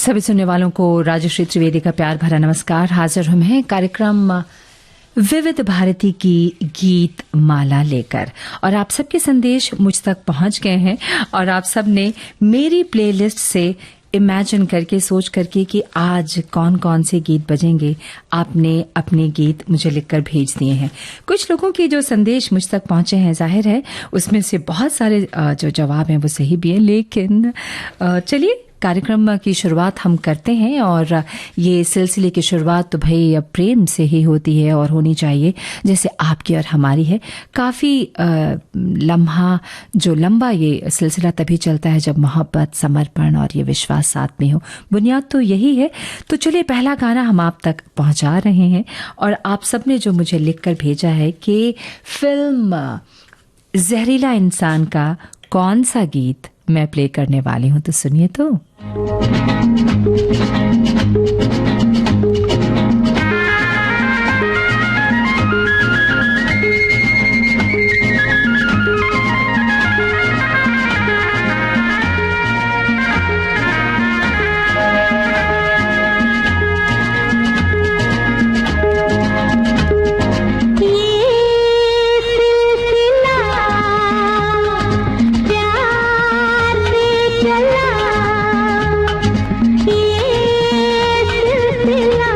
सभी सुनने वालों को राजश्री त्रिवेदी का प्यार भरा नमस्कार। हाजिर हम हैं कार्यक्रम विविध भारती की गीत माला लेकर और आप सबके संदेश मुझ तक पहुंच गए हैं और आप सब ने मेरी प्लेलिस्ट से इमेजिन करके सोच करके कि आज कौन कौन से गीत बजेंगे आपने अपने गीत मुझे लिखकर भेज दिए हैं। कुछ लोगों के जो संदेश मुझ तक पहुंचे हैं जाहिर है उसमें से बहुत सारे जो जवाब हैं वो सही भी हैं, लेकिन चलिए कार्यक्रम की शुरुआत हम करते हैं और ये सिलसिले की शुरुआत तो भाई प्रेम से ही होती है और होनी चाहिए, जैसे आपकी और हमारी है। काफ़ी लंबा ये सिलसिला तभी चलता है जब मोहब्बत, समर्पण और ये विश्वास साथ में हो। बुनियाद तो यही है। तो चलिए पहला गाना हम आप तक पहुंचा रहे हैं और आप सब ने जो मुझे लिखकर भेजा है कि फिल्म जहरीला इंसान का कौन सा गीत मैं प्ले करने वाली हूं, तो सुनिए तो। चला ये सिलसिला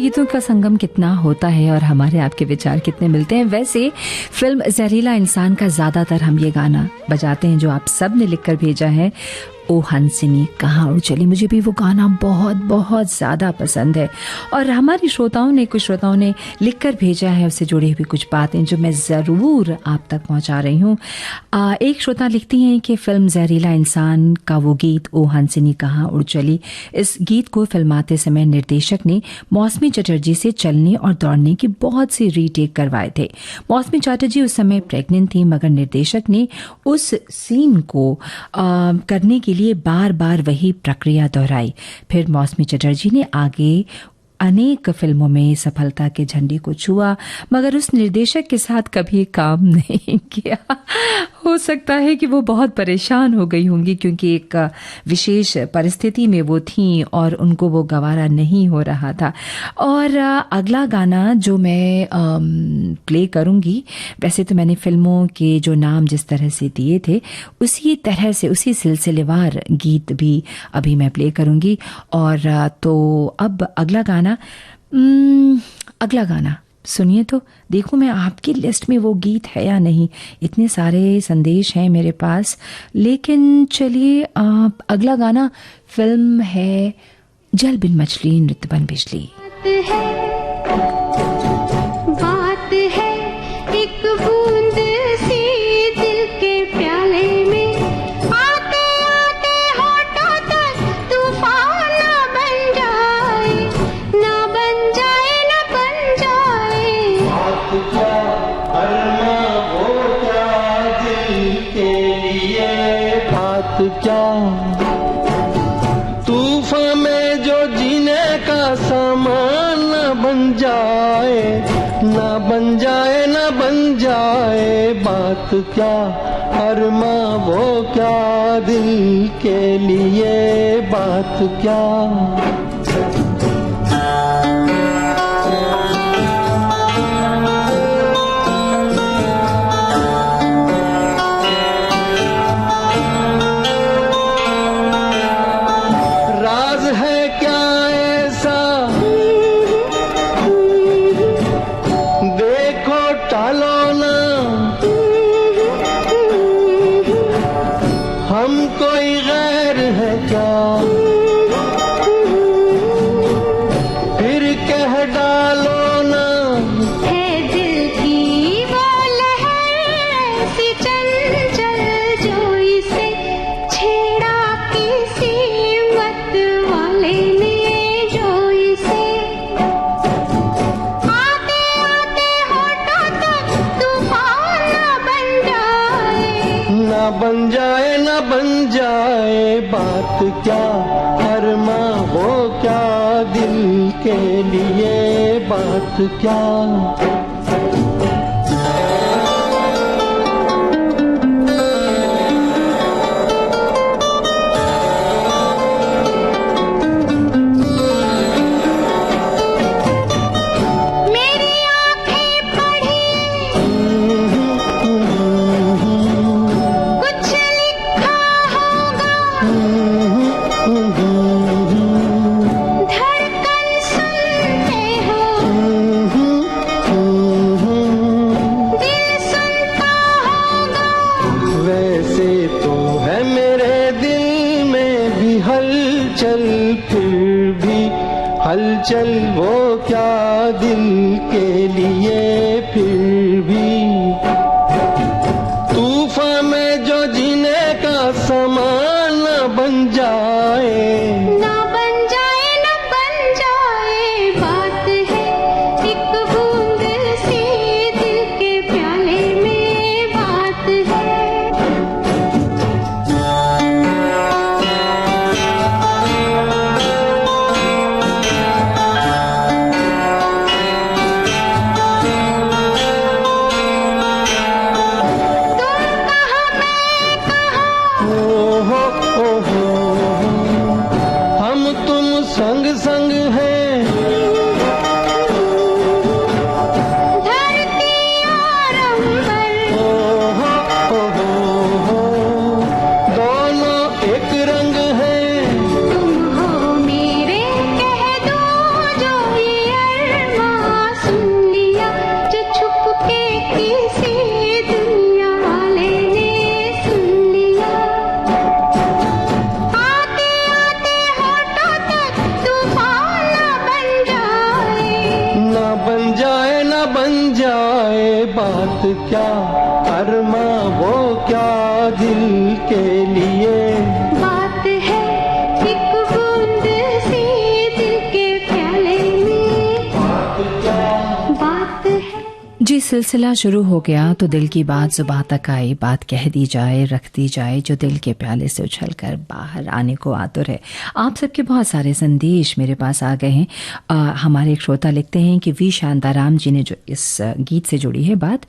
गीतों का संगम कितना होता है और हमारे आपके विचार कितने मिलते हैं। वैसे फिल्म जहरीला इंसान का ज्यादातर हम ये गाना बजाते हैं जो आप सब ने लिखकर भेजा है, ओ हंसिनी कहाँ उड़ चली। मुझे भी वो गाना बहुत बहुत ज़्यादा पसंद है और हमारी कुछ श्रोताओं ने लिखकर भेजा है, उससे जुड़ी हुई कुछ बातें जो मैं ज़रूर आप तक पहुंचा रही हूँ। एक श्रोता लिखती हैं कि फिल्म जहरीला इंसान का वो गीत ओ हंसिनी कहाँ उड़ चली, इस गीत को फिल्माते समय निर्देशक ने मौसमी चटर्जी से चलने और दौड़ने की बहुत सी रीटेक करवाए थे। मौसमी चटर्जी उस समय प्रेग्नेंट थी, मगर निर्देशक ने उस सीन को करने के लिए बार बार वही प्रक्रिया दोहराई। फिर मौसमी चटर्जी ने आगे अनेक फिल्मों में सफलता के झंडे को छुआ, मगर उस निर्देशक के साथ कभी काम नहीं किया। हो सकता है कि वो बहुत परेशान हो गई होंगी, क्योंकि एक विशेष परिस्थिति में वो थी और उनको वो गवारा नहीं हो रहा था। और अगला गाना जो मैं प्ले करूंगी, वैसे तो मैंने फिल्मों के जो नाम जिस तरह से दिए थे उसी तरह से उसी सिलसिलेवार गीत भी अभी मैं प्ले करूंगी। और तो अब अगला गाना सुनिए तो देखो मैं आपकी लिस्ट में वो गीत है या नहीं। इतने सारे संदेश हैं मेरे पास, लेकिन चलिए अगला गाना फिल्म है जल बिन मछली नृत्य बन बिजली। बात है एक बूंद सी दिल के प्याले में, आते आते होठों तक तूफान ना बन जाए, ना बन जाए, ना बन जाए। बात क्या अरमा वो क्या दिल के लिए, बात क्या तूफान में जो जीने का सामान न बन जाए, ना बन जाए, ना बन जाए। बात क्या अरमा वो क्या दिल के लिए, बात क्या। बन जाए, ना बन जाए। बात क्या अरमा हो क्या दिल के लिए, बात क्या। हलचल वो क्या दिल के लिए, फिर भी तूफान में जो जीने का सामान न बन जाए, ना बन जाए, ना बन जाए। बात है एक बूंद सी दिल के प्याले में, बात है। बात क्या, अरमां वो क्या दिल के लिए। बात है एक बूंद सी दिल के प्याले में, बात क्या, बात है। जी, सिलसिला शुरू हो गया तो दिल की बात जुबां तक आई, बात कह दी जाए, रख दी जाए, जो दिल के प्याले से उछलकर बाहर आने को आतुर है। आप सबके बहुत सारे संदेश मेरे पास आ गए हैं। हमारे एक श्रोता लिखते हैं कि वी शांताराम जी ने जो इस गीत से जुड़ी है बात,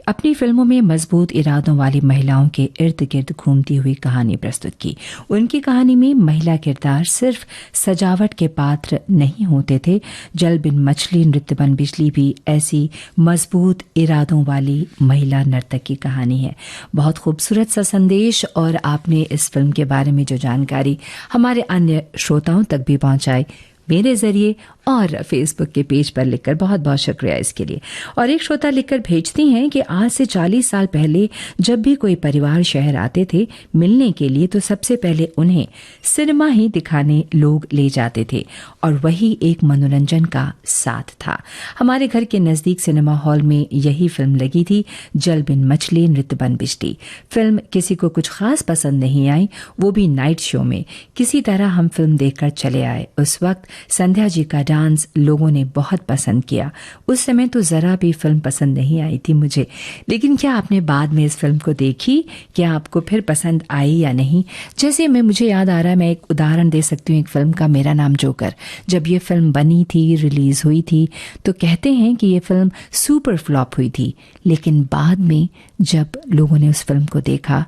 अपनी फिल्मों में मजबूत इरादों वाली महिलाओं के इर्द गिर्द घूमती हुई कहानी प्रस्तुत की। उनकी कहानी में महिला किरदार सिर्फ सजावट के पात्र नहीं होते थे। जल बिन मछली, नृत्य बन बिजली भी ऐसी मजबूत इरादों वाली महिला नर्तक की कहानी है। बहुत खूबसूरत सा संदेश, और आपने इस फिल्म के बारे में जो जानकारी हमारे अन्य श्रोताओं तक भी पहुंचाई मेरे जरिए और फेसबुक के पेज पर लिखकर, बहुत बहुत शुक्रिया इसके लिए। और एक श्रोता लिखकर भेजती हैं कि आज से 40 साल पहले जब भी कोई परिवार शहर आते थे मिलने के लिए तो सबसे पहले उन्हें सिनेमा ही दिखाने लोग ले जाते थे, और वही एक मनोरंजन का साथ था। हमारे घर के नज़दीक सिनेमा हॉल में यही फिल्म लगी थी, जल बिन मछली, नृत्य बन बिजली। फिल्म किसी को कुछ खास पसंद नहीं आई, वो भी नाइट शो में। किसी तरह हम फिल्म देखकर चले आए। उस वक्त संध्या जी का डांस लोगों ने बहुत पसंद किया। उस समय तो जरा भी फिल्म पसंद नहीं आई थी मुझे, लेकिन क्या आपने बाद में इस फिल्म को देखी? क्या आपको फिर पसंद आई या नहीं? जैसे मुझे याद आ रहा है, मैं एक उदाहरण दे सकती हूँ एक फिल्म का, मेरा नाम जोकर। जब ये फिल्म बनी थी, रिलीज हुई थी, तो कहते हैं कि ये फिल्म सुपर फ्लॉप हुई थी, लेकिन बाद में जब लोगों ने उस फिल्म को देखा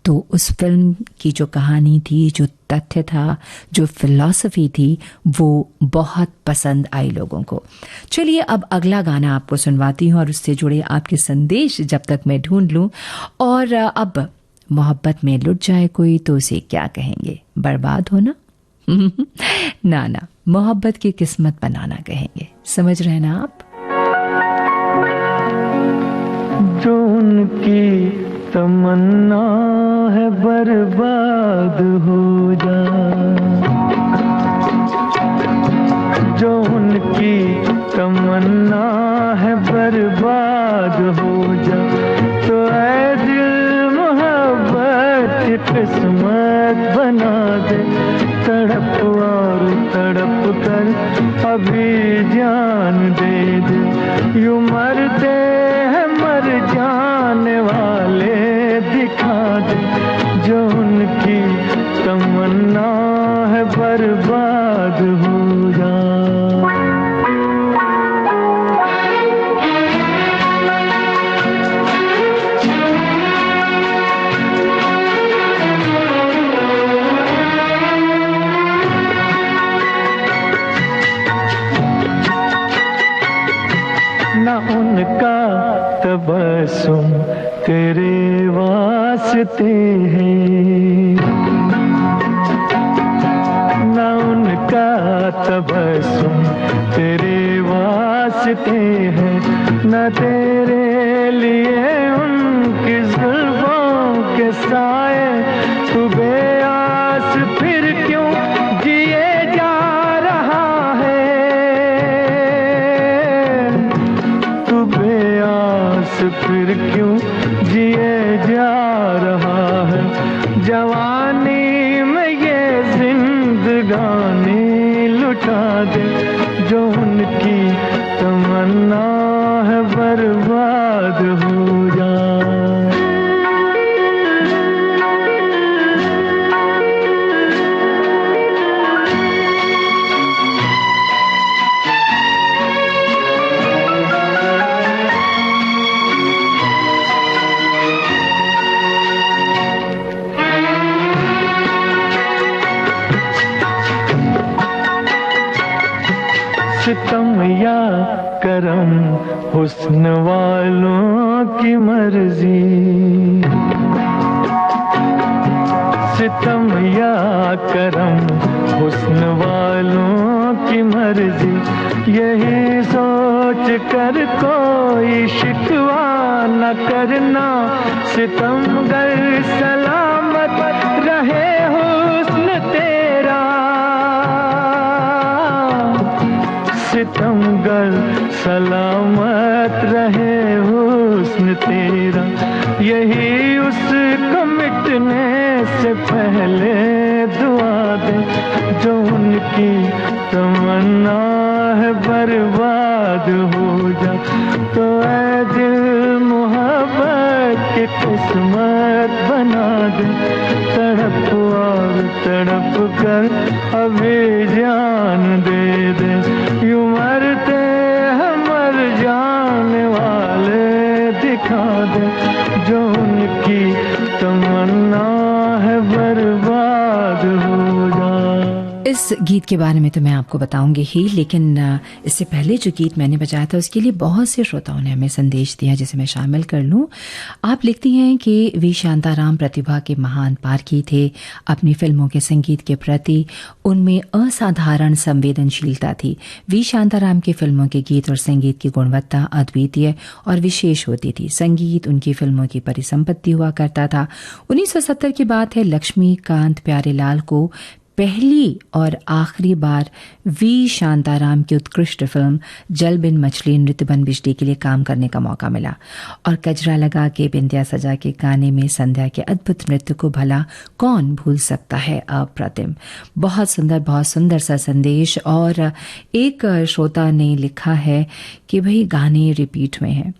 तो उस फिल्म की जो कहानी थी, जो तथ्य था, जो फिलॉसफी थी, वो बहुत पसंद आई लोगों को। चलिए अब अगला गाना आपको सुनवाती हूँ और उससे जुड़े आपके संदेश जब तक मैं ढूंढ लूँ। और अब मोहब्बत में लुट जाए कोई तो उसे क्या कहेंगे, बर्बाद होना? ना ना, मोहब्बत की किस्मत बनाना कहेंगे। समझ रहे ना आप? जो उनकी तमन्ना है बर्बाद हो जा, जो उनकी तमन्ना है बर्बाद हो जा, तो ऐ दिल मोहब्बत की किस्मत बना दे। तड़प और तड़प कर अभी जान दे दे, यूं मरते हैं मर जाने वाले दिखा दे। जो उनकी तमन्ना है बर्बाद हो जा। ना उनका तबस्सुम तेरे वास्ते है, ना उनका तबस्सुम तेरे वास्ते है, न तेरे लिए उनकी जुल्फों के साए। तू बेआस फिर क्यों जिए जा रहा है, तू बेआस फिर क्यों जिए जा रहा है। जवानी में ये जिंदगानी लुटा दे, जो उनकी तमन्ना है बर्बाद हो जाए। सितम या करम हुस्न वालों की मर्जी, सितम या करम हुस्न वालों की मर्जी। यही सोच कर कोई शिकवा न करना, सितमगर सलामत रहे हुस्न तेरा। सितम गर सलामत रहे हुस्न तेरा, यही उसको मिटने से पहले दुआ दे जो उनकी तमन्ना है बर्बाद हो जा। तो ऐ दिल मोहब्बत की किस्मत बना दे, तड़प और तड़प कर अभी जान दे दे। यूं मरते हैं मर जाने वाले दिखा दे जो उनकी तमन्ना है बर्बाद हो जा। इस गीत के बारे में तो मैं आपको बताऊंगी ही, लेकिन इससे पहले जो गीत मैंने बजाया था उसके लिए बहुत से श्रोताओं ने हमें संदेश दिया जिसे मैं शामिल कर लूं। आप लिखती हैं कि वी शांताराम प्रतिभा के महान पारखी थे। अपनी फिल्मों के संगीत के प्रति उनमें असाधारण संवेदनशीलता थी। वी शांताराम की फिल्मों के गीत और संगीत की गुणवत्ता अद्वितीय और विशेष होती थी। संगीत उनकी फिल्मों की परिसंपत्ति हुआ करता था। 1970 की बात है। लक्ष्मीकांत प्यारेलाल को पहली और आखिरी बार वी शांताराम की उत्कृष्ट फिल्म जल बिन मछली नृत्य बन बिजली के लिए काम करने का मौका मिला, और कजरा लगा के बिंदिया सजा के गाने में संध्या के अद्भुत नृत्य को भला कौन भूल सकता है। अप्रतिम, बहुत सुंदर सा संदेश। और एक श्रोता ने लिखा है कि भाई गाने रिपीट में हैं।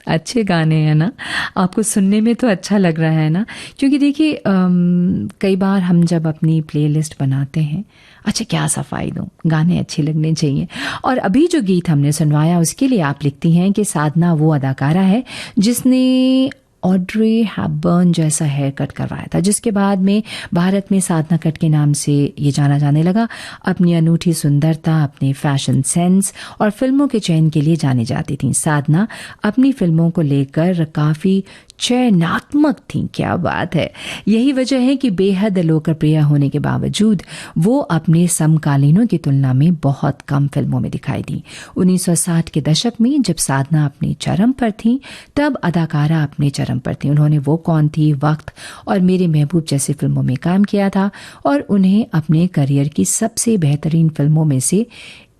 अच्छे गाने हैं ना, आपको सुनने में तो अच्छा लग रहा है ना, क्योंकि देखिए कई बार हम जब अपनी प्लेलिस्ट बनाते हैं, अच्छा क्या सफाई दूं, गाने अच्छे लगने चाहिए। और अभी जो गीत हमने सुनवाया उसके लिए आप लिखती हैं कि साधना वो अदाकारा है जिसने ऑड्रे हैपबर्न जैसा हेयर कट करवाया था, जिसके बाद में भारत में साधना कट के नाम से ये जाना जाने लगा। अपनी अनूठी सुंदरता, अपने फैशन सेंस और फिल्मों के चयन के लिए जानी जाती थी। साधना अपनी फिल्मों को लेकर काफ़ी चयनात्मक थी। क्या बात है। यही वजह है कि बेहद लोकप्रिय होने के बावजूद वो अपने समकालीनों की तुलना में बहुत कम फिल्मों में दिखाई दी। 1960 के दशक में जब साधना अपने चरम पर थी, तब अदाकारा अपने चरम पर थी। उन्होंने वो कौन थी, वक्त और मेरे महबूब जैसी फिल्मों में काम किया था, और उन्हें अपने करियर की सबसे बेहतरीन फिल्मों में से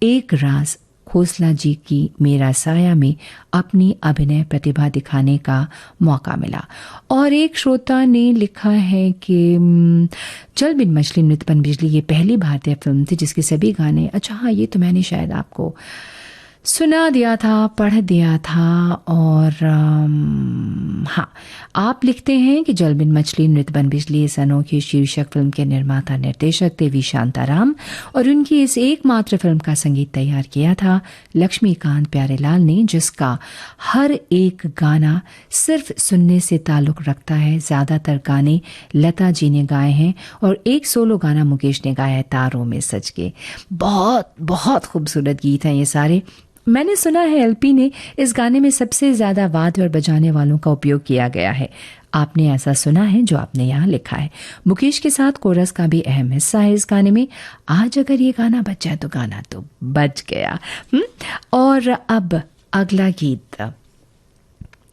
एक राज खोसला जी की मेरा साया में अपनी अभिनय प्रतिभा दिखाने का मौका मिला। और एक श्रोता ने लिखा है कि जल बिन मछली नृत्य बन बिजली ये पहली भारतीय फिल्म थी जिसके सभी गाने, अच्छा हाँ ये तो मैंने शायद आपको सुना दिया था, पढ़ दिया था। और हाँ, आप लिखते हैं कि जल बिन मछली नृत्य बन बिजली इस अनोखी शीर्षक फिल्म के निर्माता निर्देशक थे वी शांताराम, और उनकी इस एकमात्र फिल्म का संगीत तैयार किया था लक्ष्मीकांत प्यारेलाल ने, जिसका हर एक गाना सिर्फ सुनने से ताल्लुक रखता है। ज्यादातर गाने लता जी ने गाए हैं और एक सोलो गाना मुकेश ने गाया है, तारों में सज के। बहुत बहुत खूबसूरत गीत हैं ये सारे। मैंने सुना है एलपी ने इस गाने में सबसे ज्यादा वाद्य और बजाने वालों का उपयोग किया गया है। आपने ऐसा सुना है जो आपने यहाँ लिखा है। मुकेश के साथ कोरस का भी अहम हिस्सा है इस गाने में। आज अगर ये गाना बच जाए तो गाना तो बच गया। और अब अगला गीत,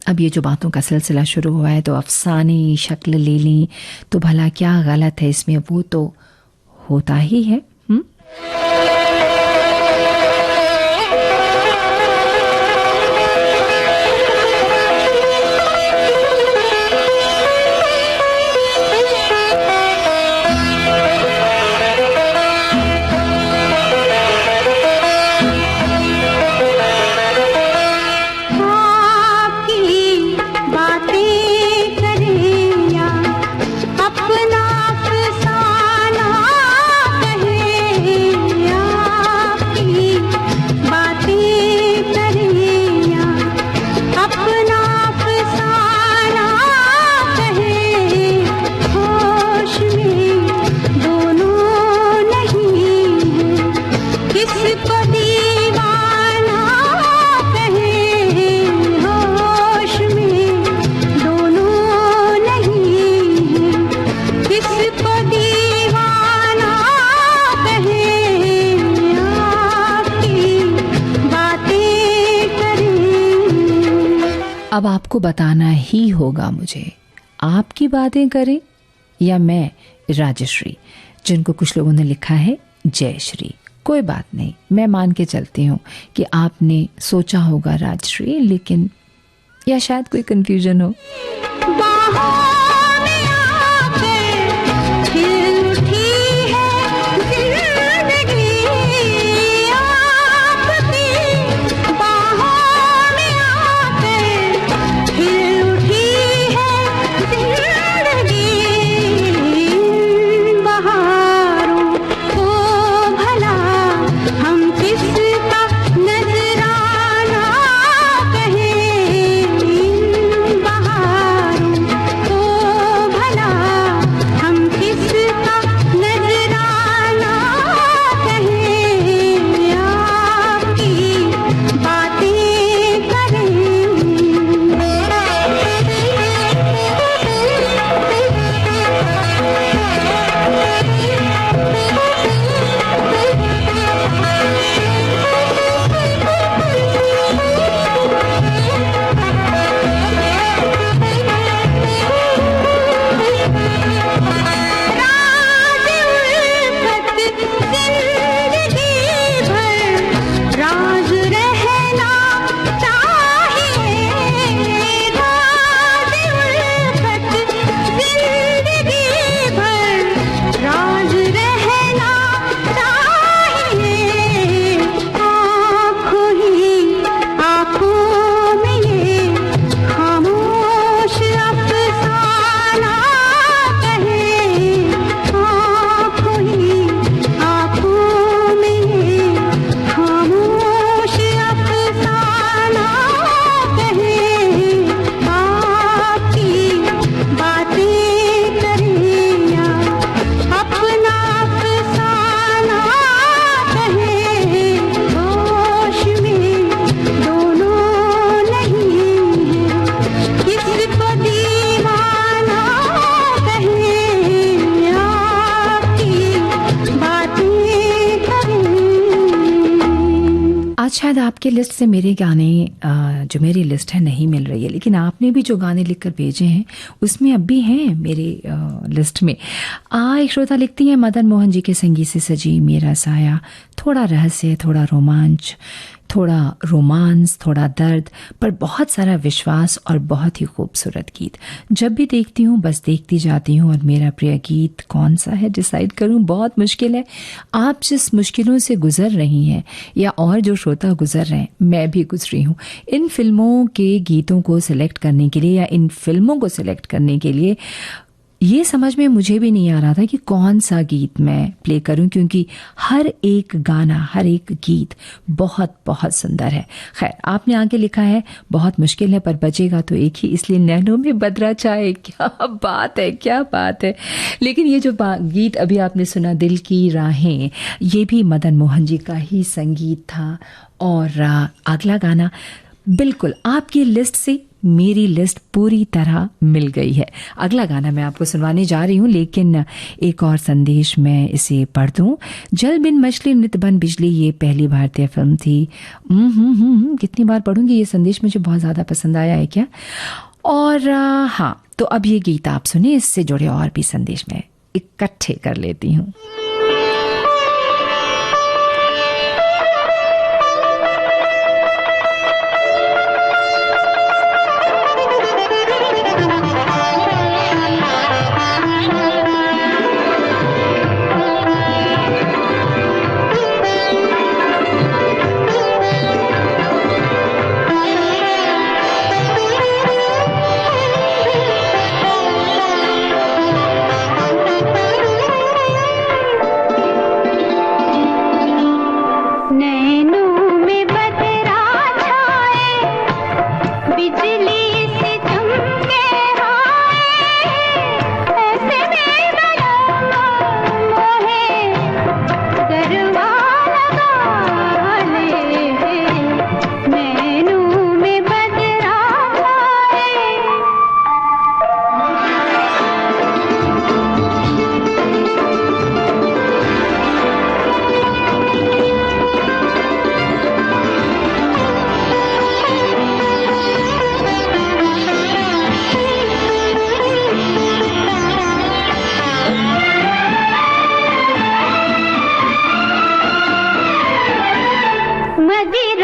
अब ये जो बातों का सिलसिला शुरू हुआ है तो अफसाने शक्ल ले ली तो भला क्या गलत है इसमें, वो तो होता ही है। अब आपको बताना ही होगा मुझे, आपकी बातें करें या मैं राजश्री, जिनको कुछ लोगों ने लिखा है जयश्री। कोई बात नहीं, मैं मान के चलती हूँ कि आपने सोचा होगा राजश्री, लेकिन या शायद कोई कंफ्यूजन हो। शायद आपके लिस्ट से मेरे गाने जो मेरी लिस्ट है नहीं मिल रही है, लेकिन आपने भी जो गाने लिखकर भेजे हैं उसमें अब भी हैं मेरी लिस्ट में। एक श्रोता लिखती हैं, मदन मोहन जी के संगीत से सजी मेरा साया, थोड़ा रहस्य, थोड़ा रोमांच, थोड़ा रोमांस, थोड़ा दर्द, पर बहुत सारा विश्वास और बहुत ही खूबसूरत गीत। जब भी देखती हूँ बस देखती जाती हूँ, और मेरा प्रिय गीत कौन सा है डिसाइड करूँ बहुत मुश्किल है। आप जिस मुश्किलों से गुजर रही हैं या और जो श्रोता गुजर रहे हैं, मैं भी गुजरी हूँ। इन फिल्मों के गीतों को सिलेक्ट करने के लिए या इन फिल्मों को सिलेक्ट करने के लिए ये समझ में मुझे भी नहीं आ रहा था कि कौन सा गीत मैं प्ले करूं, क्योंकि हर एक गाना, हर एक गीत बहुत बहुत सुंदर है। खैर, आपने आगे लिखा है बहुत मुश्किल है पर बचेगा तो एक ही, इसलिए नैनों में बदरा चाहे। क्या बात है, क्या बात है। लेकिन ये जो गीत अभी आपने सुना, दिल की राहें, ये भी मदन मोहन जी का ही संगीत था। और अगला गाना बिल्कुल आपकी लिस्ट से मेरी लिस्ट पूरी तरह मिल गई है। अगला गाना मैं आपको सुनवाने जा रही हूँ, लेकिन एक और संदेश मैं इसे पढ़ दूँ। जल बिन मछली नित बन बिजली, ये पहली भारतीय फिल्म थी। कितनी बार पढ़ूंगी ये संदेश, मुझे बहुत ज़्यादा पसंद आया है क्या। और हाँ, तो अब ये गीत आप सुने, इससे जुड़े और भी संदेश मैं इकट्ठे कर लेती हूँ।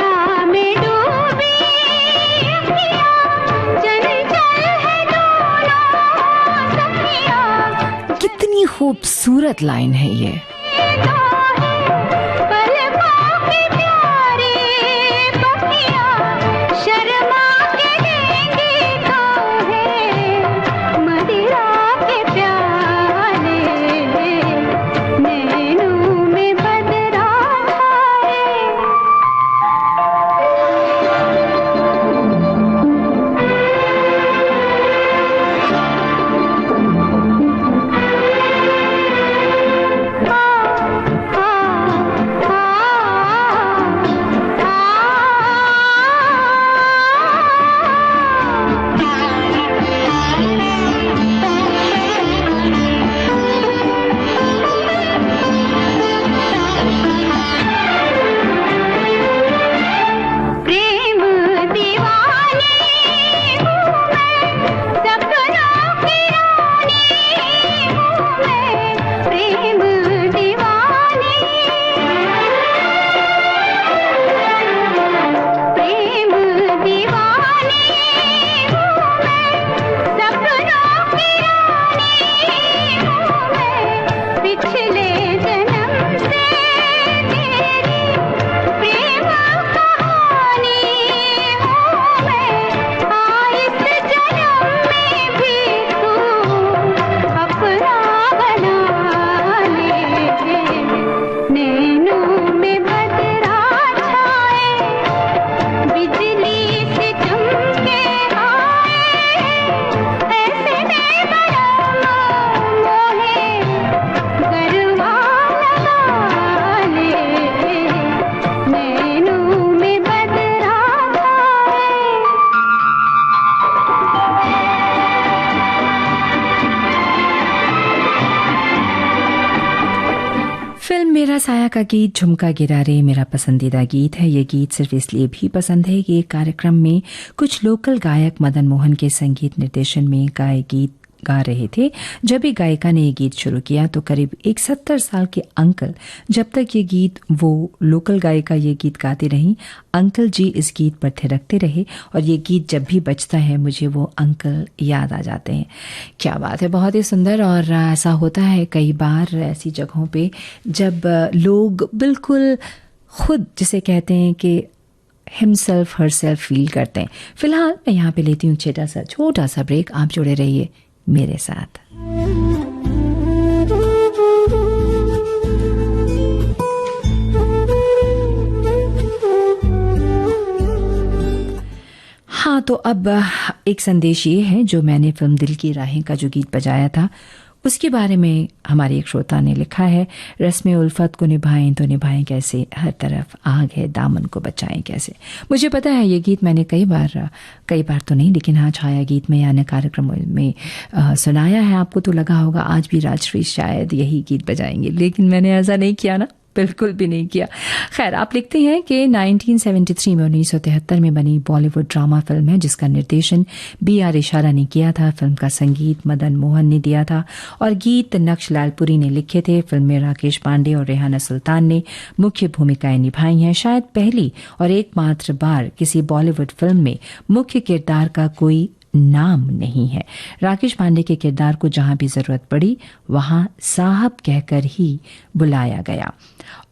निद्रा में डूबी अखियाँ, चंचल है दोनों सखियाँ। कितनी खूबसूरत लाइन है ये। पलकों की प्यारी पखियाँ, शर्मा के देंगी काहे, मदिरा के प्याले, नैनों में बदरा छाए। प्रेम दीवानी हूँ मैं, सपनों की रानी हूँ मैं, प्रेम दीवानी। प्रेम दीवानी हूँ मैं, सपनों की रानी हूँ मैं, पिछले जन्म से तेरी प्रेम कहानी हूँ मैं, इस जन्म में भी तू अपना बना ले, नैनों में बदरा छाए, बिजली से चमके आए, ऐसे में बरम मोहे गरवा लगा ले, नैनों में बदरा छाए। फिल्म मेरा साया का गीत झुमका गिरा रे मेरा पसंदीदा गीत है। ये गीत सिर्फ इसलिए भी पसंद है कि कार्यक्रम में कुछ लोकल गायक मदन मोहन के संगीत निर्देशन में गाए गीत गा रहे थे। जब भी गायिका ने ये गीत शुरू किया तो करीब एक 70 साल के अंकल, जब तक ये गीत वो लोकल गायिका ये गीत गाती रही, अंकल जी इस गीत पर थिरकते रहे और ये गीत जब भी बजता है मुझे वो अंकल याद आ जाते हैं। क्या बात है, बहुत ही सुंदर। और ऐसा होता है कई बार ऐसी जगहों पे जब लोग बिल्कुल खुद जिसे कहते हैं कि हिमसेल्फ हरसेल्फ फील करते हैं। फिलहाल मैं यहाँ पे लेती हूँ छोटा सा ब्रेक। आप जुड़े रहिए मेरे साथ। हाँ, तो अब एक संदेश ये है जो मैंने फिल्म दिल की राहें का जो गीत बजाया था उसके बारे में हमारे एक श्रोता ने लिखा है, रस्म उल्फत को निभाएं तो निभाएं कैसे, हर तरफ आग है दामन को बचाएं कैसे। मुझे पता है ये गीत मैंने कई बार तो नहीं लेकिन हाँ छाया गीत में यानी कार्यक्रम में सुनाया है। आपको तो लगा होगा आज भी राजश्री शायद यही गीत बजाएंगे, लेकिन मैंने ऐसा नहीं किया ना, बिल्कुल भी नहीं किया। खैर, आप लिखते हैं कि 1973 में 1973 में बनी बॉलीवुड ड्रामा फिल्म है जिसका निर्देशन B.R. इशारा ने किया था। फिल्म का संगीत मदन मोहन ने दिया था और गीत नक्श लालपुरी ने लिखे थे। फिल्म में राकेश पांडे और रेहाना सुल्तान ने मुख्य भूमिकाएं निभाई हैं। शायद पहली और एकमात्र बार किसी बॉलीवुड फिल्म में मुख्य किरदार का कोई नाम नहीं है। राकेश पांडे के किरदार को जहां भी जरूरत पड़ी वहां साहब कहकर ही बुलाया गया।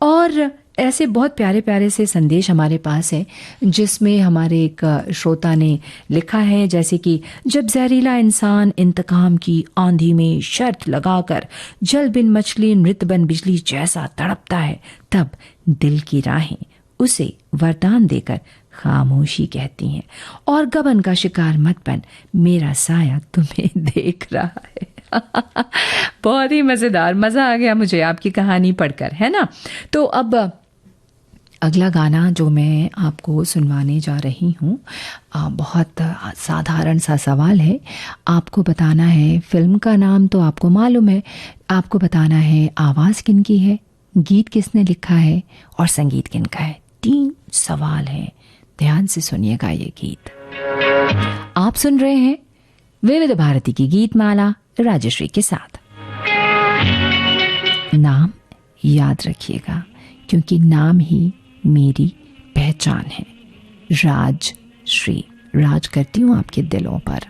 और ऐसे बहुत प्यारे प्यारे से संदेश हमारे पास है जिसमें हमारे एक श्रोता ने लिखा है, जैसे कि जब जहरीला इंसान इंतकाम की आंधी में शर्त लगाकर जल बिन मछली नृत्य बन बिजली जैसा तड़पता है, तब दिल की राहें उसे वरदान देकर खामोशी कहती हैं, और गबन का शिकार मत बन, मेरा साया तुम्हें देख रहा है। बहुत ही मजेदार, मजा आ गया मुझे आपकी कहानी पढ़कर, है ना। तो अब अगला गाना जो मैं आपको सुनवाने जा रही हूँ बहुत साधारण सा सवाल है। आपको बताना है, फिल्म का नाम तो आपको मालूम है, आपको बताना है आवाज़ किनकी है, गीत किसने लिखा है और संगीत किनका है। 3 सवाल हैं, ध्यान से सुनिएगा ये गीत। आप सुन रहे हैं विविध भारती की गीत माला राजश्री के साथ। नाम याद रखिएगा क्योंकि नाम ही मेरी पहचान है। राजश्री, राज करती हूँ आपके दिलों पर।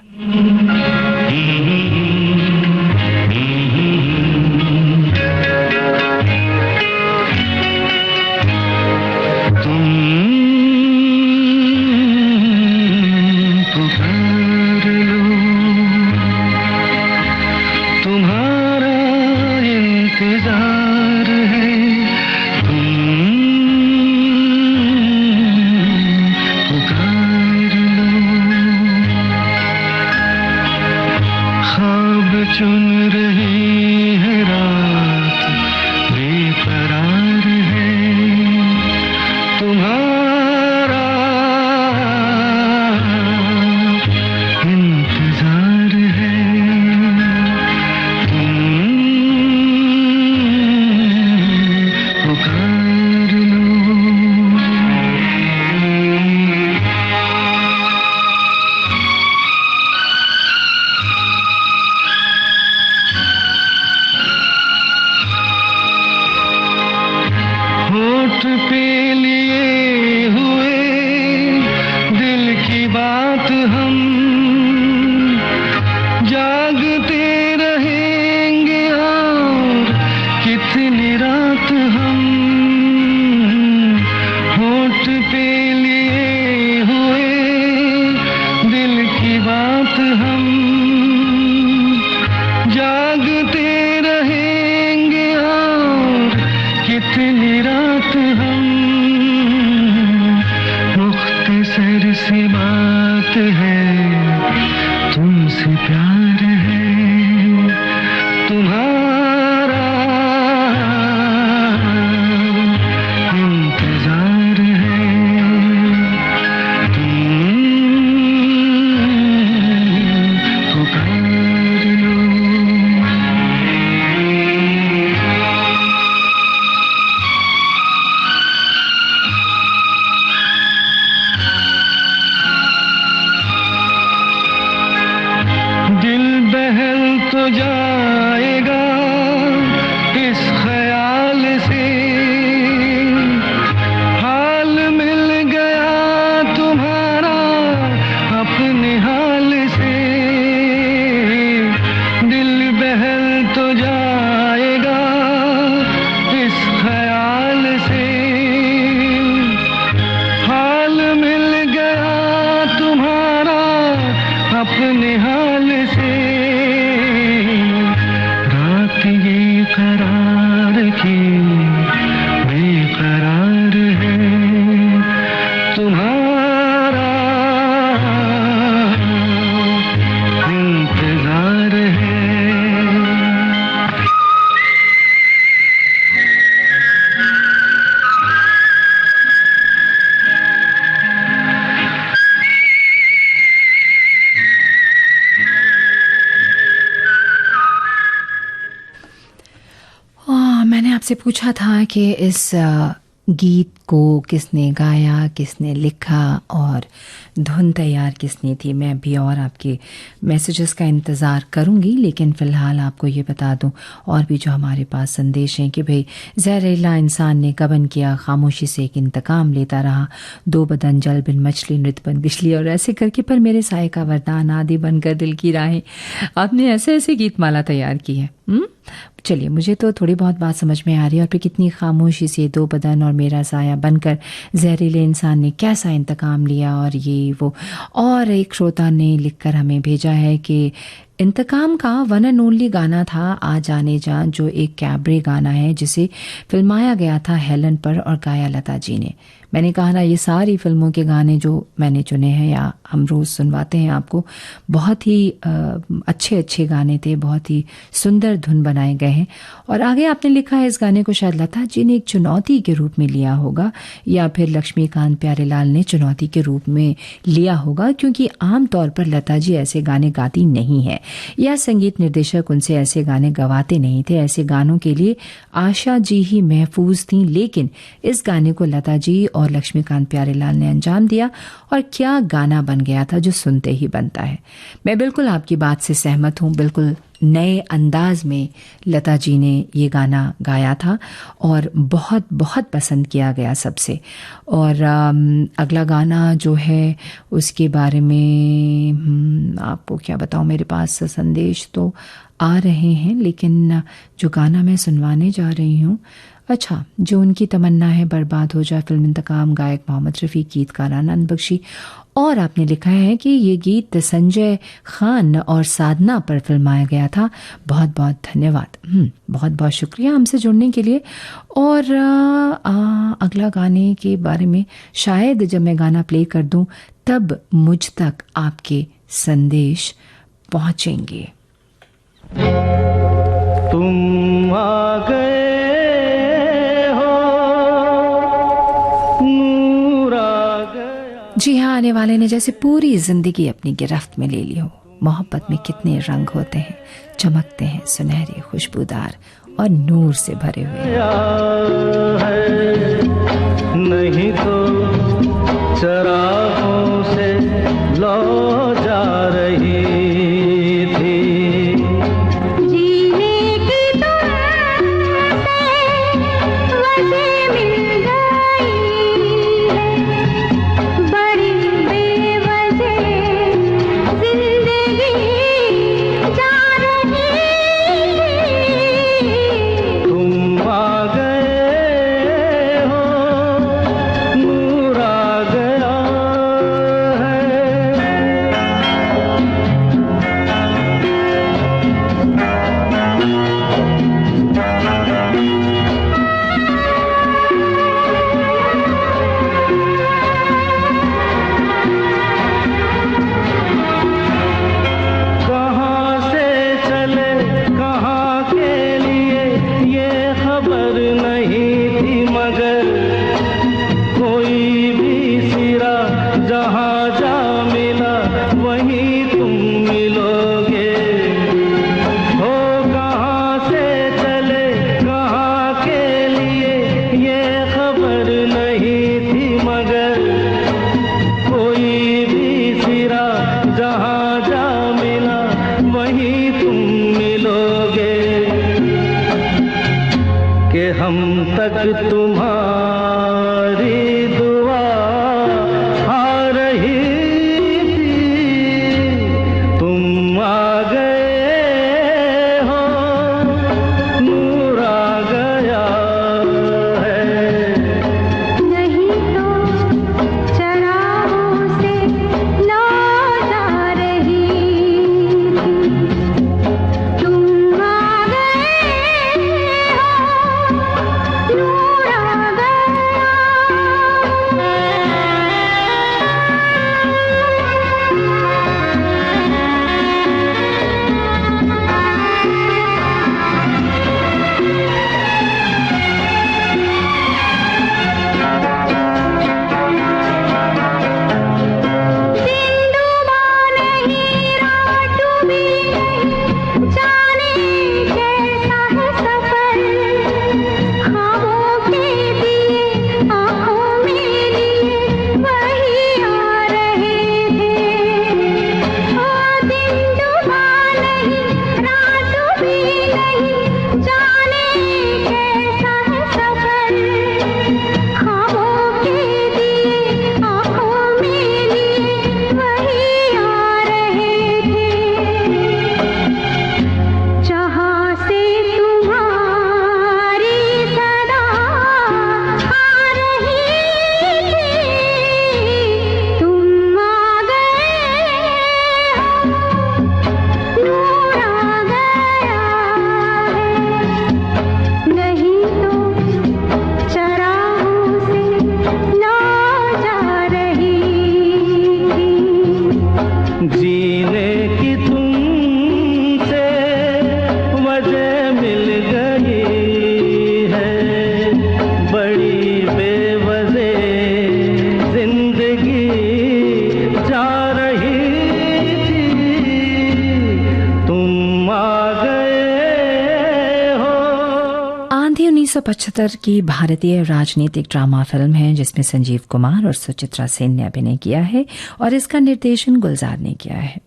आपसे पूछा था कि इस गीत को किसने गाया, किसने लिखा और धुन तैयार किसने थी। मैं भी और आपके मैसेजेस का इंतज़ार करूंगी, लेकिन फ़िलहाल आपको ये बता दूं और भी जो हमारे पास संदेश हैं कि भाई जहरीला इंसान ने गबन किया, खामोशी से एक इंतकाम लेता रहा, दो बदन जल बिन मछली, नृत्य बन बिजली और ऐसे करके, पर मेरे साए का वरदान आदि बनकर दिल की राहें। आपने ऐसे ऐसे गीतमाला तैयार की है। चलिए, मुझे तो थोड़ी बहुत बात समझ में आ रही है। और फिर कितनी खामोशी से दो बदन और मेरा साया बनकर जहरीले इंसान ने कैसा इंतकाम लिया और ये वो। और एक श्रोता ने लिखकर हमें भेजा है कि इंतकाम का वन एंड ओनली गाना था आ जाने जा, जो एक कैबरे गाना है जिसे फिल्माया गया था हेलन पर और गाया लता जी ने। मैंने कहा ना, ये सारी फिल्मों के गाने जो मैंने चुने हैं या हम रोज़ सुनवाते हैं आपको, बहुत ही अच्छे अच्छे गाने थे, बहुत ही सुंदर धुन बनाए गए हैं। और आगे आपने लिखा है इस गाने को शायद लता जी ने एक चुनौती के रूप में लिया होगा या फिर लक्ष्मीकांत प्यारेलाल ने चुनौती के रूप में लिया होगा, क्योंकि आम तौर पर लता जी ऐसे गाने गाती नहीं है या संगीत निर्देशक उनसे ऐसे गाने गवाते नहीं थे। ऐसे गानों के लिए आशा जी ही महफूज थीं, लेकिन इस गाने को लता जी और लक्ष्मीकांत प्यारेलाल ने अंजाम दिया और क्या गाना बन गया था जो सुनते ही बनता है। मैं बिल्कुल आपकी बात से सहमत हूँ, बिल्कुल नए अंदाज में लता जी ने ये गाना गाया था और बहुत बहुत पसंद किया गया सबसे। और अगला गाना जो है उसके बारे में आपको क्या बताऊं, मेरे पास संदेश तो आ रहे हैं, लेकिन जो गाना मैं सुनवाने जा रही हूँ, अच्छा, जो उनकी तमन्ना है बर्बाद हो जाए, फिल्म इंतकाम, गायक मोहम्मद रफ़ी, गीतकार आनंद बख्शी। और आपने लिखा है कि ये गीत संजय खान और साधना पर फिल्माया गया था। बहुत बहुत धन्यवाद, बहुत बहुत शुक्रिया हमसे जुड़ने के लिए। और अगला गाने के बारे में शायद जब मैं गाना प्ले कर दूं तब मुझ तक आपके संदेश पहुंचेंगे। तुम आ गए हो, नूर आ गया। जी हाँ, आने वाले ने जैसे पूरी जिंदगी अपनी गिरफ्त में ले ली हो। मोहब्बत में कितने रंग होते हैं, चमकते हैं, सुनहरे, खुशबूदार और नूर से भरे हुए। नहीं तो चरागों से लो जा रही थी। आंधी 1975 की भारतीय राजनीतिक ड्रामा फिल्म है जिसमें संजीव कुमार और सुचित्रा सेन ने अभिनय किया है और इसका निर्देशन गुलजार ने किया है।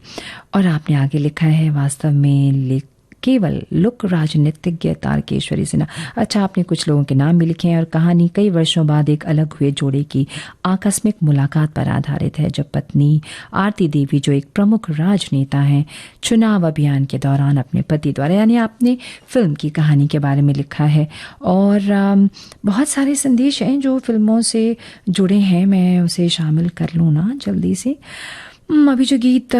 और आपने आगे लिखा है, वास्तव में केवल लुक, राजनीतिज्ञ तारकेश्वरी सिन्हा। अच्छा, आपने कुछ लोगों के नाम भी लिखे हैं और कहानी कई वर्षों बाद एक अलग हुए जोड़े की आकस्मिक मुलाकात पर आधारित है, जब पत्नी आरती देवी, जो एक प्रमुख राजनेता हैं, चुनाव अभियान के दौरान अपने पति द्वारा, यानी आपने फिल्म की कहानी के बारे में लिखा है। और बहुत सारे संदेश हैं जो फिल्मों से जुड़े हैं, मैं उसे शामिल कर लूँ ना जल्दी से। अभी जो गीत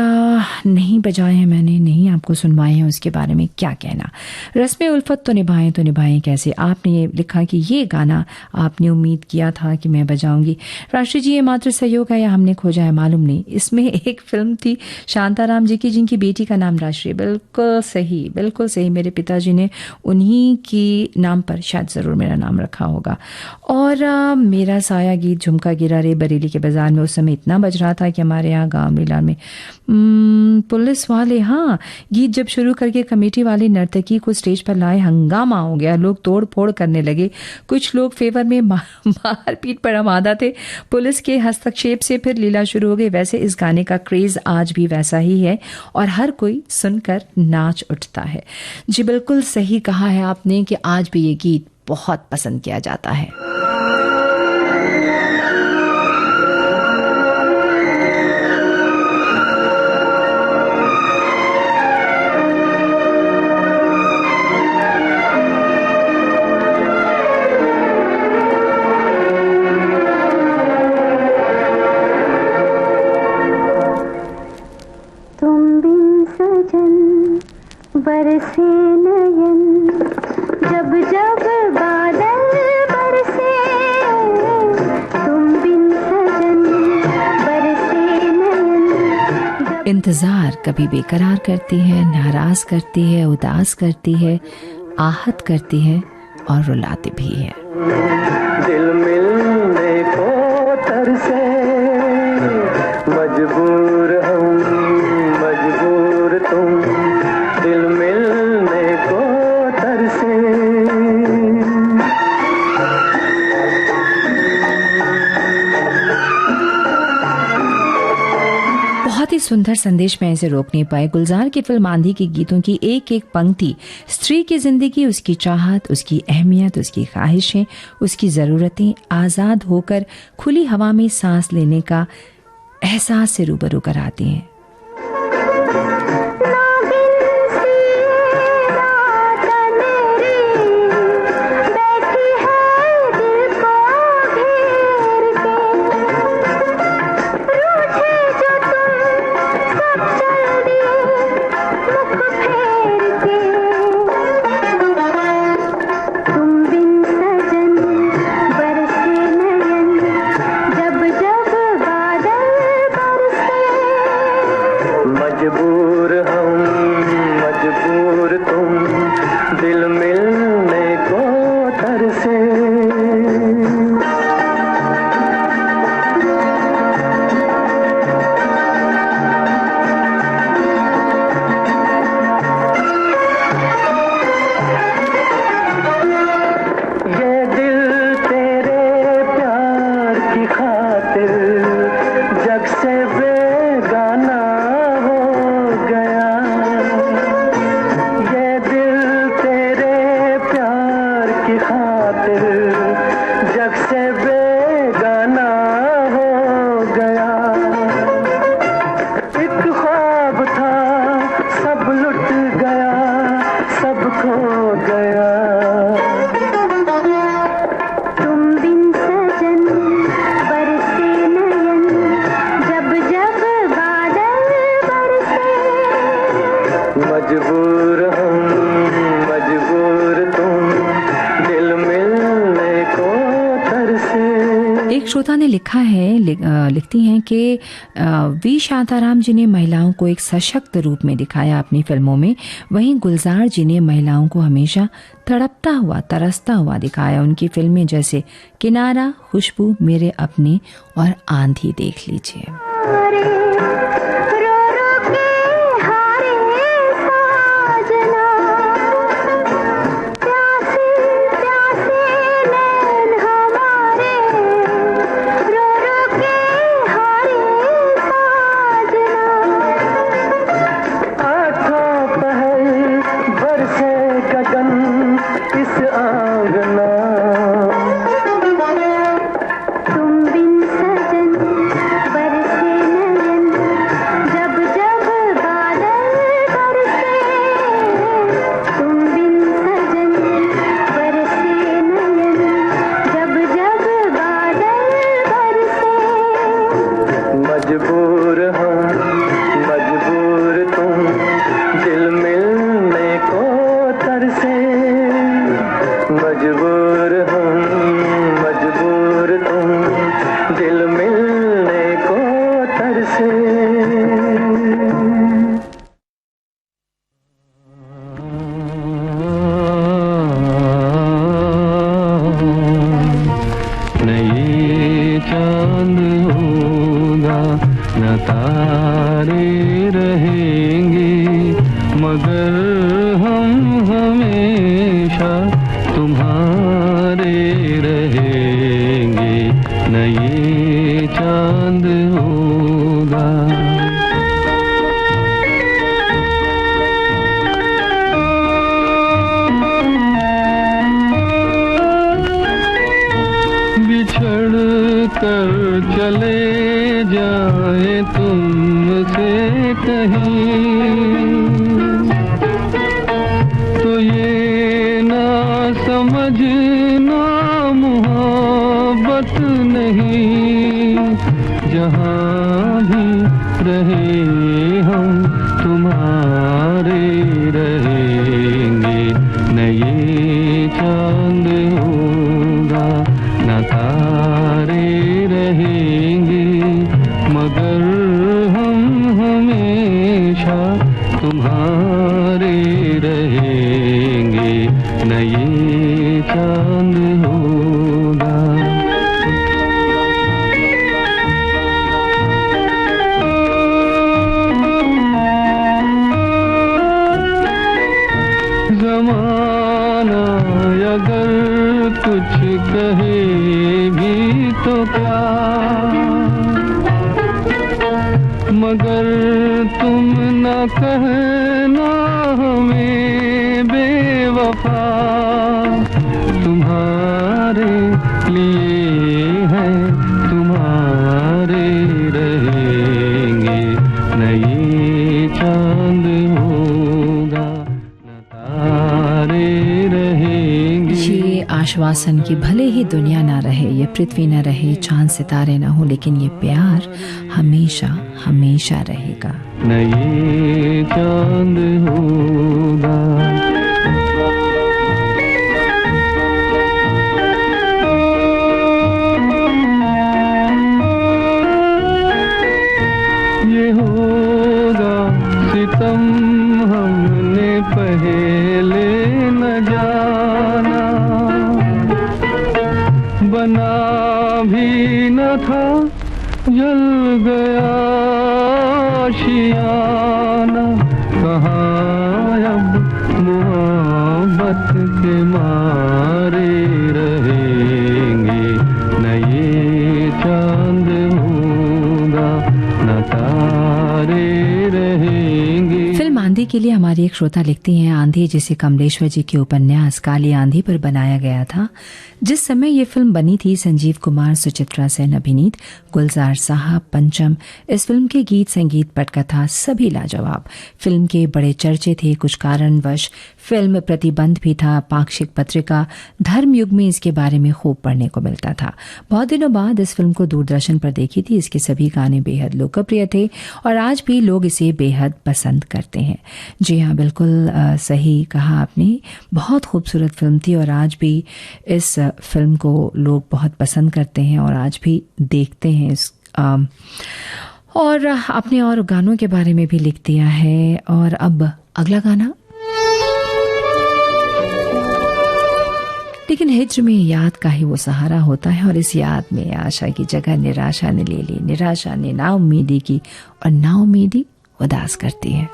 नहीं बजाए हैं मैंने, नहीं आपको सुनवाए हैं, उसके बारे में क्या कहना। रस्में उल्फत तो निभाएं कैसे, आपने ये लिखा कि ये गाना आपने उम्मीद किया था कि मैं बजाऊंगी। राष्ट्रीय जी, ये मात्र सहयोग है या हमने खोजा है, मालूम नहीं। इसमें एक फिल्म थी शांताराम जी की, जिनकी बेटी का नाम राष्ट्रीय। बिल्कुल सही, बिल्कुल सही। मेरे पिताजी ने उन्हीं की नाम पर शायद ज़रूर मेरा नाम रखा होगा। और मेरा साया गीत झुमका गिरा रे बरेली के बाजार में उस समय इतना बज रहा था कि हमारे यहाँ गाँव में पुलिस वाले, हाँ, गीत जब शुरू करके कमेटी वाले नर्तकी को स्टेज पर लाए, हंगामा हो गया, लोग तोड़ फोड़ करने लगे। कुछ लोग फेवर में मारपीट पर आमादा थे। पुलिस के हस्तक्षेप से फिर लीला शुरू हो गई। वैसे इस गाने का क्रेज आज भी वैसा ही है और हर कोई सुनकर नाच उठता है। जी बिल्कुल सही कहा है आपने कि आज भी ये गीत बहुत पसंद किया जाता है। बरसे नयन जब जब बादल बरसे, तुम बिन सजन बरसे नयन। इंतजार कभी बेकरार करती है, नाराज करती है, उदास करती है, आहत करती है और रुलाती भी है। दिल मिलने को तरसे, मजबूर हम मजबूर तुम, दिल मिलने को तरसे। बहुत ही सुंदर संदेश में इसे रोक नहीं पाए। गुलजार की फिल्म आंधी के गीतों की एक एक पंक्ति स्त्री की जिंदगी, उसकी चाहत, उसकी अहमियत, उसकी ख्वाहिशें, उसकी ज़रूरतें आज़ाद होकर खुली हवा में सांस लेने का एहसास से रूबरू कराती हैं। मजबूर हम मजबूर तुम, दिल मिलने को तरसे। ये दिल तेरे प्यार की खातिर जग से बेगाना हो गया। ये दिल तेरे प्यार की खातिर जग से बेगाना हो गया। एक ख्वाब था सब लुट गया, सब खो गया। तुम बिन सजन बरसे नयन जब जब बादल बरसे, मजबूर हम मजबूर तुम, दिल मिलने को तरसे। एक श्रोता ने लिखा है, लिखती हैं कि वी शांताराम जी ने महिलाओं को एक सशक्त रूप में दिखाया अपनी फिल्मों में, वहीं गुलजार जी ने महिलाओं को हमेशा तड़पता हुआ, तरसता हुआ दिखाया। उनकी फिल्में जैसे किनारा, खुशबू, मेरे अपने और आंधी देख लीजिए। रो रो के हारे साजना, प्यासे प्यासे नैन हमारे, रो रो के हारे साजना। आठों पहर मजबूर हम मजबूर तुम, दिल मिलने को तरसे। मजबूर हम मजबूर तुम, दिल मिलने को तरसे। तारे रहेंगे मगर हम हमेशा तुम्हारे रहेंगे, न ये चांद होगा। बिछड़ कर चले जाए तुमसे कहीं, तो ये ना समझना मोहब्बत नहीं। जहाँ भी रहे हम तुम्हारे रहेंगे, न ये चांद होगा न तारे रहेंगे मगर हम हमेशा तुम्हारे रहेंगे, न ये चांद होगा। ज़माना अगर कुछ कहे भी तो क्या, मगर तुम न कहना हमें बेवफा। तुम्हारे लिए है तुम्हारे रहेंगे, न ये चांद होगा न तारे रहेंगे। ये आश्वासन की भले ही दुनिया ना रहे, ये पृथ्वी ना रहे, चांद सितारे ना हो, लेकिन ये प्यार हमेशा हमेशा रहेगा। न ये चांद होगा। ये होगा सितम हमने पहले न जाना, बना भी न था जल गया आशियाना। कहाँ अब मोहब्बत के मारे रहेंगे, न ये चांद होगा न तारे रहेंगे। फिल्म आंधी के लिए हमारी एक श्रोता लिखती हैं, आंधी जिसे कमलेश्वर जी के उपन्यास काली आंधी पर बनाया गया था। जिस समय ये फिल्म बनी थी, संजीव कुमार, सुचित्रा सेन अभिनीत, गुलजार साहब, पंचम, इस फिल्म के गीत, संगीत, पटकथा सभी लाजवाब। फिल्म के बड़े चर्चे थे, कुछ कारणवश फिल्म प्रतिबंध भी था। पाक्षिक पत्रिका धर्मयुग में इसके बारे में खूब पढ़ने को मिलता था। बहुत दिनों बाद इस फिल्म को दूरदर्शन पर देखी थी। इसके सभी गाने बेहद लोकप्रिय थे और आज भी लोग इसे बेहद पसंद करते हैं। जी हाँ, बिल्कुल सही कहा आपने, बहुत खूबसूरत फिल्म थी और आज भी इस फिल्म को लोग बहुत पसंद करते हैं और आज भी देखते हैं। और आपने और गानों के बारे में भी लिख दिया है। और अब अगला गाना, लेकिन हिज्र में याद का ही वो सहारा होता है और इस याद में आशा की जगह निराशा ने ले ली। निराशा ने नाउम्मीदी की और नाउम्मीदी उदास करती है।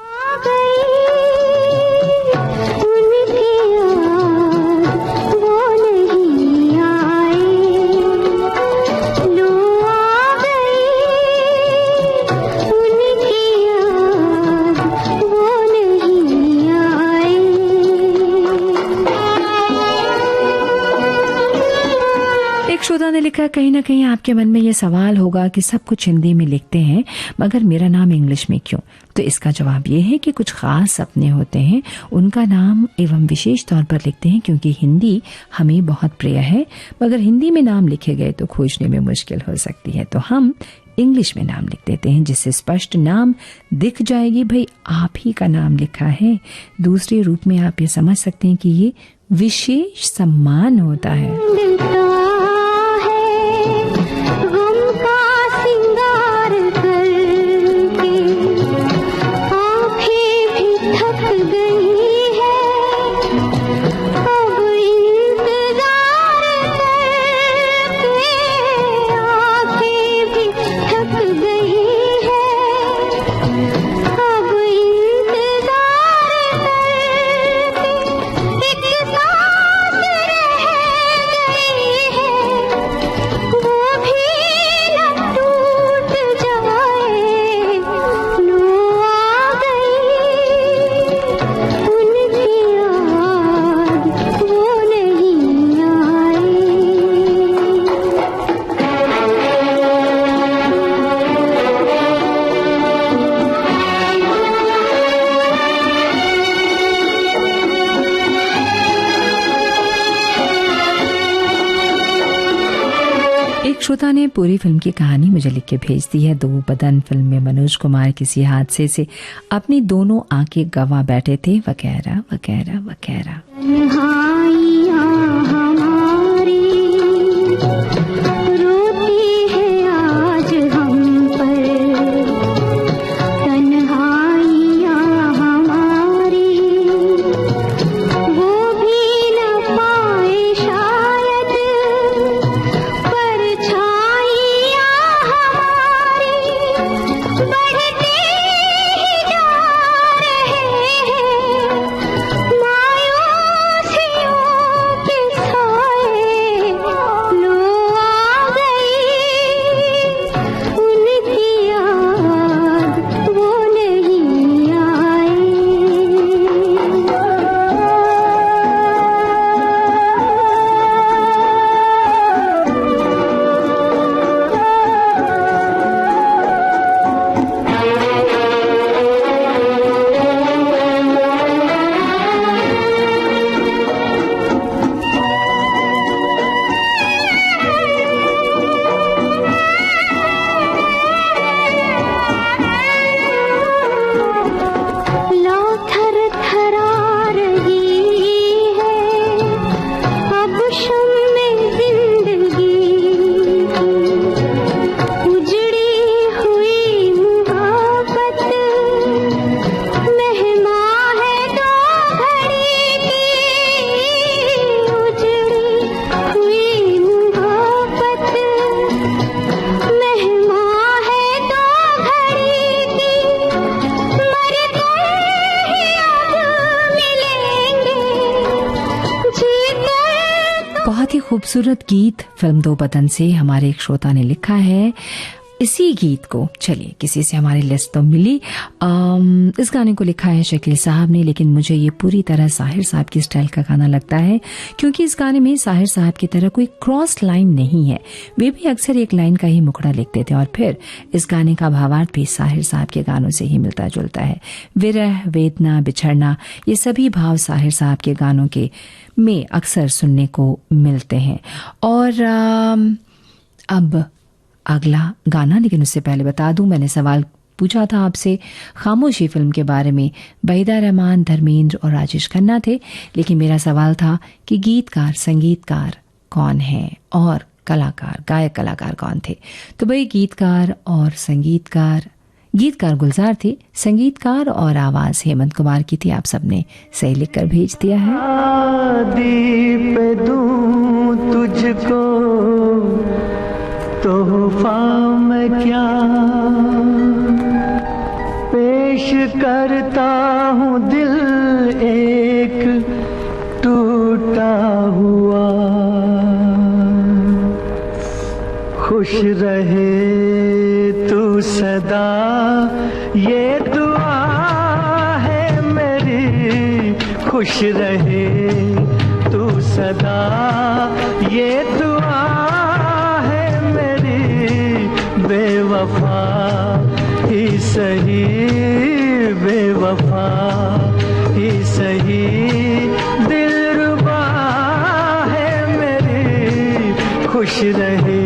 श्रोता ने लिखा, कहीं ना कहीं आपके मन में ये सवाल होगा कि सब कुछ हिंदी में लिखते हैं मगर मेरा नाम इंग्लिश में क्यों? तो इसका जवाब ये है कि कुछ खास सपने होते हैं, उनका नाम एवं विशेष तौर पर लिखते हैं क्योंकि हिंदी हमें बहुत प्रिय है, मगर हिंदी में नाम लिखे गए तो खोजने में मुश्किल हो सकती है। तो हम इंग्लिश में नाम लिख देते हैं, जिससे स्पष्ट नाम दिख जाएगी भाई आप ही का नाम लिखा है। दूसरे रूप में आप ये समझ सकते हैं कि ये विशेष सम्मान होता है। श्रोता ने पूरी फिल्म की कहानी मुझे लिख के भेज दी है। दो बदन फिल्म में मनोज कुमार किसी हादसे से अपनी दोनों आंखें गंवा बैठे थे, वगैरह वगैरह वगैरह। खूबसूरत गीत फिल्म दो बदन से हमारे एक श्रोता ने लिखा है। इसी गीत को चलिए किसी से हमारी लिस्ट तो मिली। इस गाने को लिखा है शकील साहब ने, लेकिन मुझे ये पूरी तरह साहिर साहब की स्टाइल का गाना लगता है, क्योंकि इस गाने में साहिर साहब की तरह कोई क्रॉस लाइन नहीं है। वे भी अक्सर एक लाइन का ही मुखड़ा लिखते थे, और फिर इस गाने का भावार्थ भी साहिर साहब के गानों से ही मिलता जुलता है। विरह, वेदना, बिछड़ना, ये सभी भाव साहिर साहब के गानों के में अक्सर सुनने को मिलते हैं। और अब अगला गाना, लेकिन उससे पहले बता दूं, मैंने सवाल पूछा था आपसे खामोशी फिल्म के बारे में। वहीदा रहमान, धर्मेंद्र और राजेश खन्ना थे, लेकिन मेरा सवाल था कि गीतकार, संगीतकार कौन है और कलाकार, गायक कलाकार कौन थे। तो भाई गीतकार और संगीतकार, गीतकार गुलजार थे, संगीतकार और आवाज हेमंत कुमार की थी। आप सबने सही लिखकर भेज दिया है। दीप दूं तुझको तोहफा मैं क्या पेश करता हूँ, दिल एक टूटा हुआ। खुश रहे तू सदा, ये दुआ है मेरी। खुश रहे तू सदा, ये दुआ है मेरी। बेवफा ही सही, बेवफा ही सही, दिलरुबा है मेरी। खुश रहे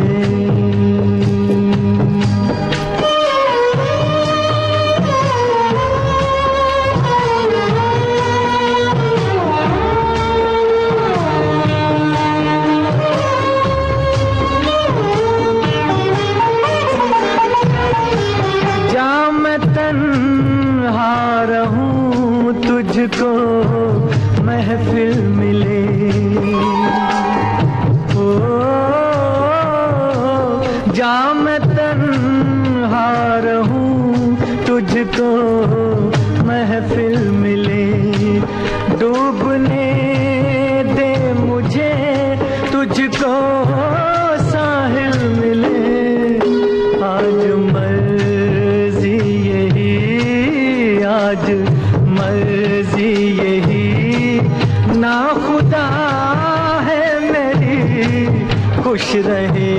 तन्हा रहूं तुझको महफिल मिले, ओ जा मैं तन्हा रहूं तुझको महफिल मिले, डूबने दे मुझे तुझको साहिल मिले, आज मर्जी यही, आज मर्जी यही, ना खुदा है मेरी खुश रहे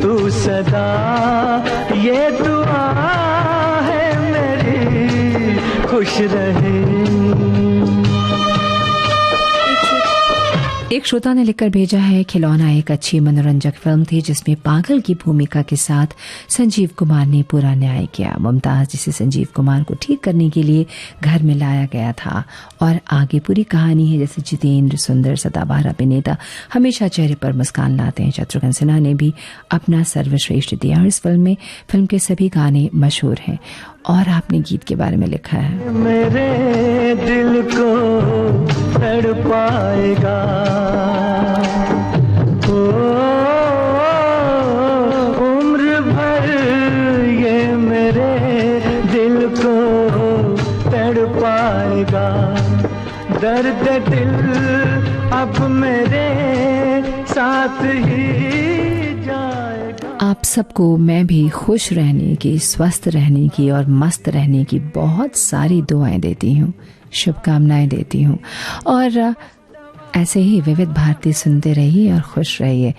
तू सदा, ये दुआ है मेरी खुश रहे। एक श्रोता ने लिखकर भेजा है, खिलौना एक अच्छी मनोरंजक फिल्म थी जिसमें पागल की भूमिका के साथ संजीव कुमार ने पूरा न्याय किया। मुमताज जिसे संजीव कुमार को ठीक करने के लिए घर में लाया गया था, और आगे पूरी कहानी है। जैसे जितेंद्र सुंदर सदाबहार अभिनेता हमेशा चेहरे पर मुस्कान लाते हैं। शत्रुघ्न सिन्हा ने भी अपना सर्वश्रेष्ठ दिया। इस फिल्म में फिल्म के सभी गाने मशहूर हैं। और आपने गीत के बारे में लिखा है, मेरे दिल को तड़पाएगा, ओ उम्र भर ये मेरे दिल को तड़पाएगा, दर्द दिल अब मेरे साथ ही जाएगा। आप सबको मैं भी खुश रहने की, स्वस्थ रहने की और मस्त रहने की बहुत सारी दुआएं देती हूँ, शुभकामनाएं देती हूँ। और ऐसे ही विविध भारती सुनते रहिए और खुश रहिए।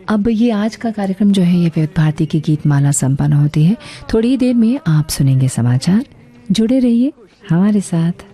अब ये आज का कार्यक्रम जो है ये विविध भारती की गीत माला संपन्न होती है। थोड़ी ही देर में आप सुनेंगे समाचार। जुड़े रहिए हमारे साथ।